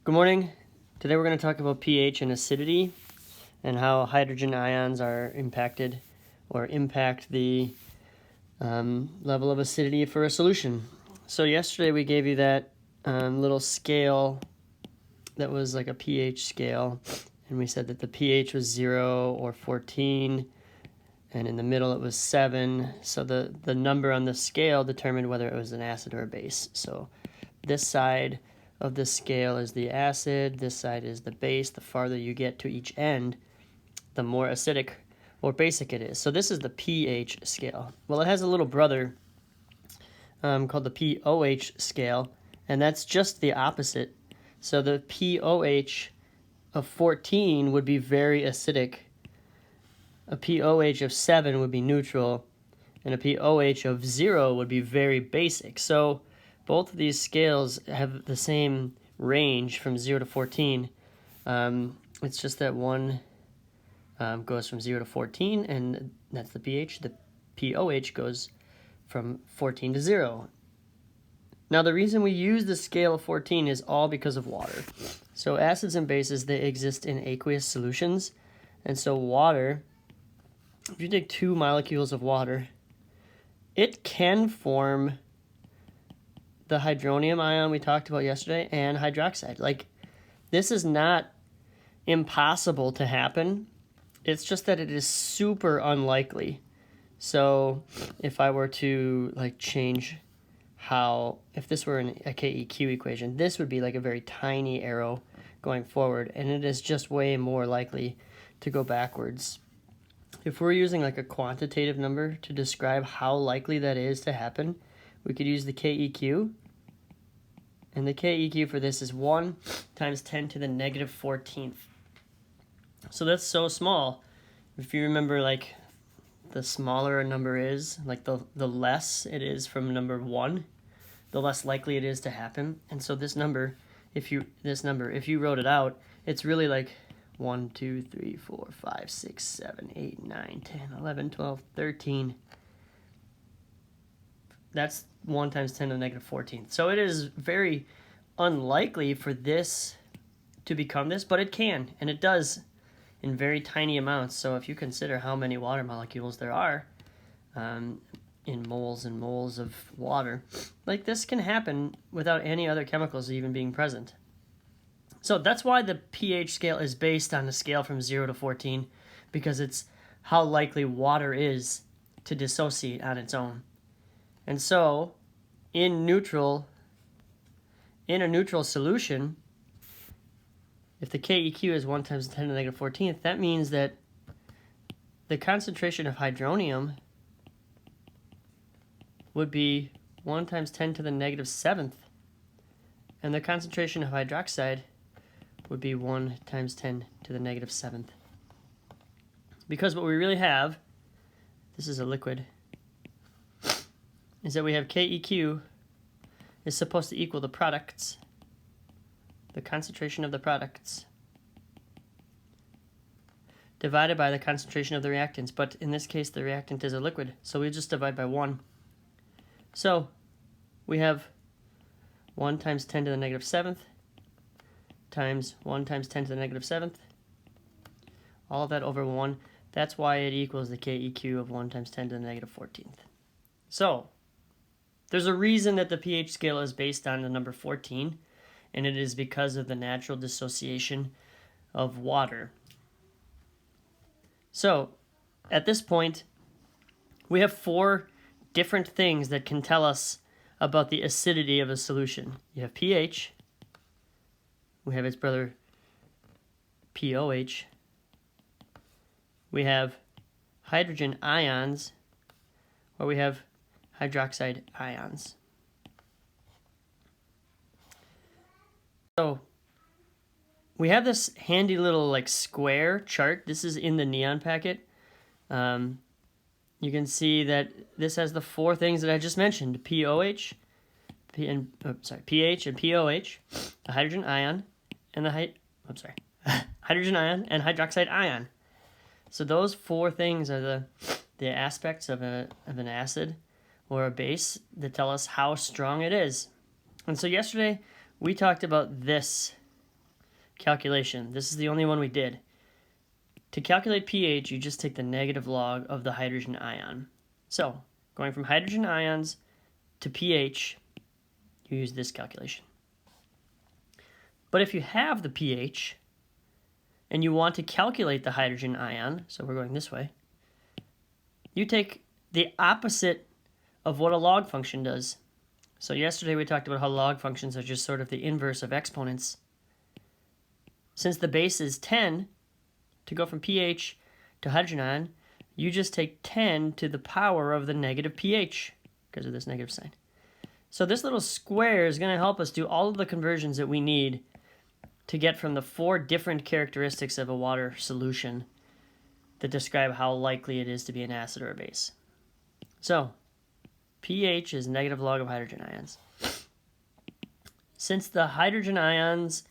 Good morning. Today we're going to talk about pH and acidity and how hydrogen ions are impacted or impact the level of acidity for a solution. So yesterday we gave you that little scale that was like a pH scale, and we said that the pH was 0 or 14, and in the middle it was 7. So the number on the scale determined whether it was an acid or a base. So this side of the scale is the acid, this side is the base. The farther you get to each end, the more acidic or basic it is. So this is the pH scale. Well, it has a little brother called the pOH scale, and that's just the opposite. So the pOH of 14 would be very acidic. A pOH of 7 would be neutral, and a pOH of 0 would be very basic. So both of these scales have the same range from 0 to 14. It's just that one goes from 0 to 14, and that's the pH. The pOH goes from 14 to 0. Now, the reason we use the scale of 14 is all because of water. So acids and bases, they exist in aqueous solutions. And so water, if you take 2 molecules of water, it can form the hydronium ion we talked about yesterday and hydroxide. Like, this is not impossible to happen. It's just that it is super unlikely. So if I were to change if this were a KEQ equation, this would be like a very tiny arrow going forward, and it is just way more likely to go backwards. If we're using like a quantitative number to describe how likely that is to happen, we could use the KEQ, and the KEQ for this is 1 times 10 to the negative 14th. So that's so small. If you remember, like, the smaller a number is, like the less it is from number 1, the less likely it is to happen. And so this number, if you wrote it out, it's really like 1, 2, 3, 4, 5, 6, 7, 8, 9, 10, 11, 12, 13. That's 1 times 10 to the negative 14th. So it is very unlikely for this to become this, but it can, and it does in very tiny amounts. So if you consider how many water molecules there are in moles and moles of water, like, this can happen without any other chemicals even being present. So that's why the pH scale is based on a scale from 0 to 14, because it's how likely water is to dissociate on its own. And so in a neutral solution, if the KEQ is 1 times 10 to the negative 14th, that means that the concentration of hydronium would be 1 times 10 to the negative 7th, and the concentration of hydroxide would be 1 times 10 to the negative 7th. Because what we really have, this is a liquid, is that we have KEQ is supposed to equal the products, the concentration of the products, divided by the concentration of the reactants. But in this case, the reactant is a liquid, so we just divide by 1. So we have 1 times 10 to the negative 7th times 1 times 10 to the negative 7th. All of that over 1. That's why it equals the KEQ of 1 times 10 to the negative 14th. So there's a reason that the pH scale is based on the number 14, and it is because of the natural dissociation of water. So at this point, we have 4 different things that can tell us about the acidity of a solution. You have pH, we have its brother pOH, we have hydrogen ions, or we have hydroxide ions. So we have this handy little square chart. This is in the neon packet. You can see that this has the 4 things that I just mentioned: pH and pOH, the hydrogen ion, and hydrogen ion and hydroxide ion. So those 4 things are the aspects of an acid or a base that tell us how strong it is. And so yesterday we talked about this calculation. This is the only one we did. To calculate pH, you just take the negative log of the hydrogen ion. So, going from hydrogen ions to pH, you use this calculation. But if you have the pH and you want to calculate the hydrogen ion, so we're going this way, you take the opposite of what a log function does. So yesterday we talked about how log functions are just sort of the inverse of exponents. Since the base is 10, to go from pH to hydrogen ion, you just take 10 to the power of the negative pH because of this negative sign. So this little square is going to help us do all of the conversions that we need to get from the 4 different characteristics of a water solution that describe how likely it is to be an acid or a base. So, pH is negative log of hydrogen ions. Since the hydrogen ions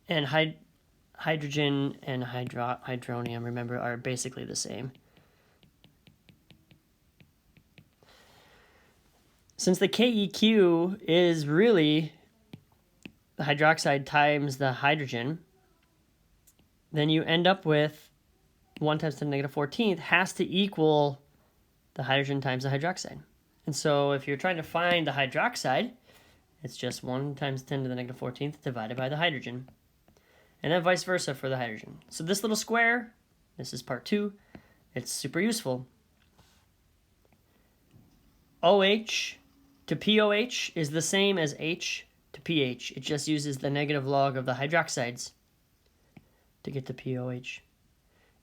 and hydrogen and hydronium, remember, are basically the same. Since the KEQ is really the hydroxide times the hydrogen, then you end up with 1 times 10 to the negative 14th has to equal the hydrogen times the hydroxide. And so if you're trying to find the hydroxide, it's just 1 times 10 to the negative 14th divided by the hydrogen. And then vice versa for the hydrogen. So this little square, this is part 2, it's super useful. OH to POH is the same as H to pH. It just uses the negative log of the hydroxides to get to POH.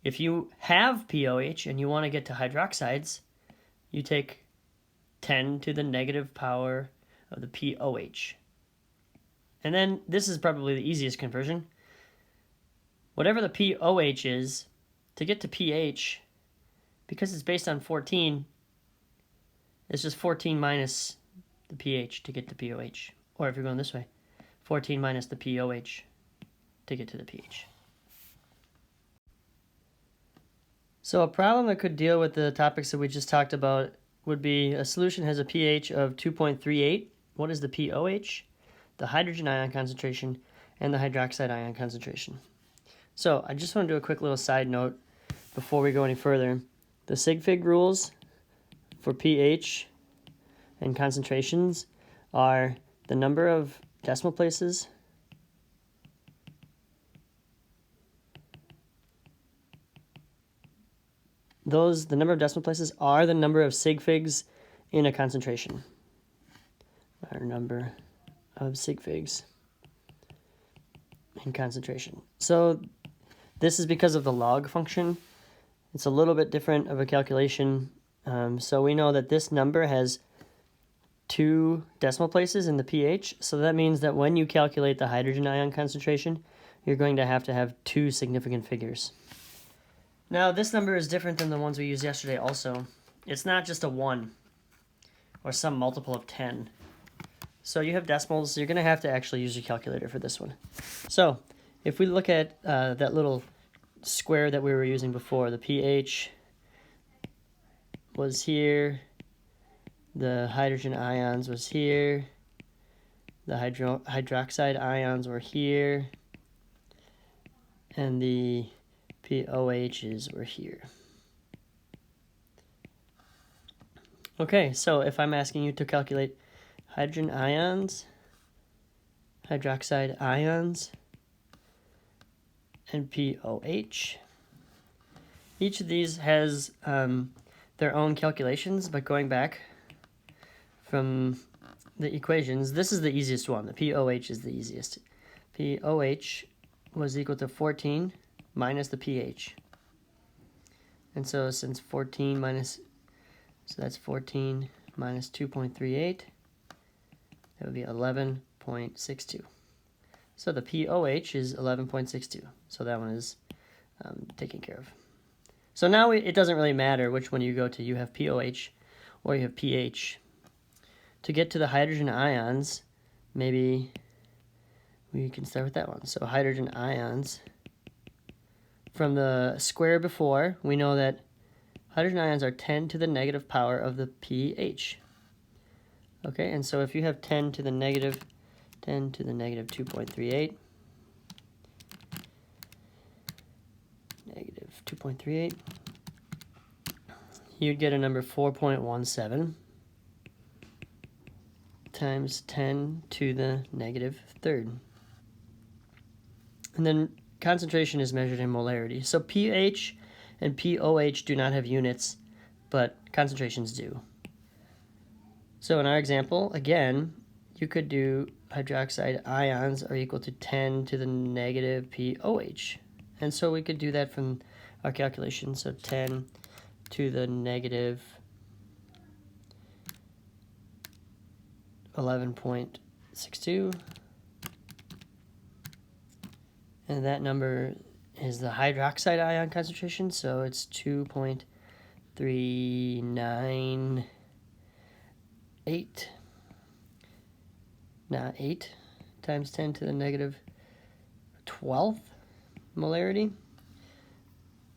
If you have POH and you want to get to hydroxides, you take 10 to the negative power of the POH. And then this is probably the easiest conversion. Whatever the POH is, to get to pH, because it's based on 14, it's just 14 minus the pH to get to POH. Or if you're going this way, 14 minus the POH to get to the pH. So a problem that could deal with the topics that we just talked about would be a solution has a pH of 2.38. What is the POH? The hydrogen ion concentration and the hydroxide ion concentration. So I just want to do a quick little side note before we go any further. The sig fig rules for pH and concentrations are the number of decimal places the number of decimal places are the number of sig figs in a concentration. Our number of sig figs in concentration. So this is because of the log function. It's a little bit different of a calculation. So we know that this number has 2 decimal places in the pH. So that means that when you calculate the hydrogen ion concentration, you're going to have 2 significant figures. Now this number is different than the ones we used yesterday also. It's not just a 1 or some multiple of 10. So you have decimals, you're going to have to actually use your calculator for this one. So if we look at that little square that we were using before, the pH was here, the hydrogen ions was here, the hydroxide ions were here, and the POHs were here. Okay, so if I'm asking you to calculate hydrogen ions, hydroxide ions, and POH, each of these has their own calculations, but going back from the equations, this is the easiest one. The POH is the easiest. POH was equal to 14 minus the pH. And so since 14 minus, so that's 14 minus 2.38, that would be 11.62. So the POH is 11.62. So that one is taken care of. So now it doesn't really matter which one you go to. You have POH or you have pH. To get to the hydrogen ions, maybe we can start with that one. So hydrogen ions, from the square before, we know that hydrogen ions are 10 to the negative power of the pH. Okay, and so if you have 10 to the negative 2.38, 2.38, you'd get a number 4.17 times 10 to the negative third. And then concentration is measured in molarity. So pH and pOH do not have units, but concentrations do. So in our example, again, you could do hydroxide ions are equal to 10 to the negative pOH. And so we could do that from our calculation. So 10 to the negative 11.62. And that number is the hydroxide ion concentration, so it's 2.398, not 8, times 10 to the negative 12th molarity.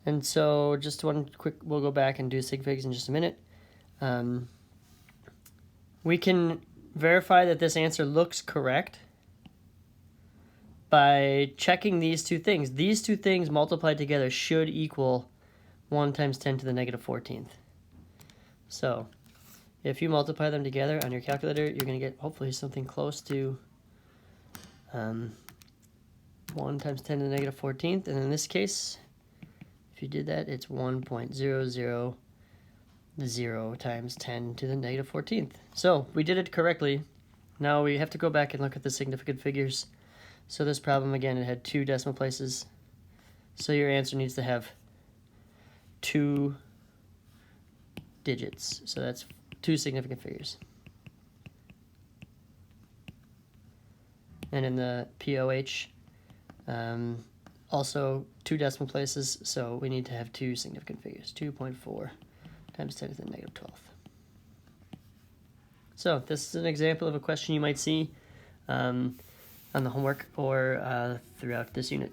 And so just one quick, we'll go back and do sig figs in just a minute. We can verify that this answer looks correct by checking these two things. These two things multiplied together should equal 1 times 10 to the negative 14th. So if you multiply them together on your calculator, you're going to get hopefully something close to 1 times 10 to the negative 14th. And in this case, if you did that, it's 1.000 times 10 to the negative 14th. So we did it correctly. Now we have to go back and look at the significant figures. So this problem, again, it had 2 decimal places. So your answer needs to have 2 digits. So that's 2 significant figures. And in the pOH, also 2 decimal places. So we need to have 2 significant figures. 2.4 times 10 to the negative 12th. So this is an example of a question you might see on the homework or throughout this unit.